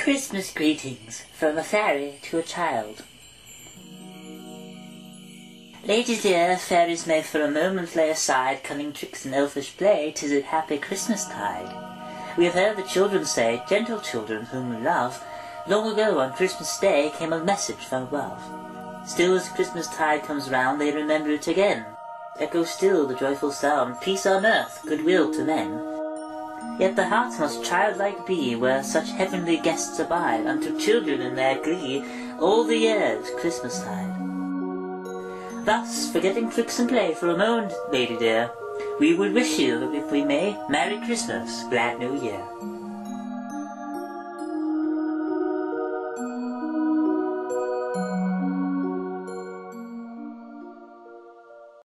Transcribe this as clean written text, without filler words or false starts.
Christmas greetings from a fairy to a child. Lady dear, fairies may for a moment lay aside cunning tricks and elfish play, 'tis a happy Christmas-tide. We have heard the children say, gentle children whom we love, long ago on Christmas Day came a message from above. Still as Christmas-tide comes round they remember it again. Echoes still the joyful sound, peace on earth, goodwill to men. Yet the heart must childlike be where such heavenly guests abide, unto children in their glee all the year is Christmas-tide. Thus, forgetting tricks and play for a moment, lady dear, we would wish you, if we may, Merry Christmas, Glad New Year.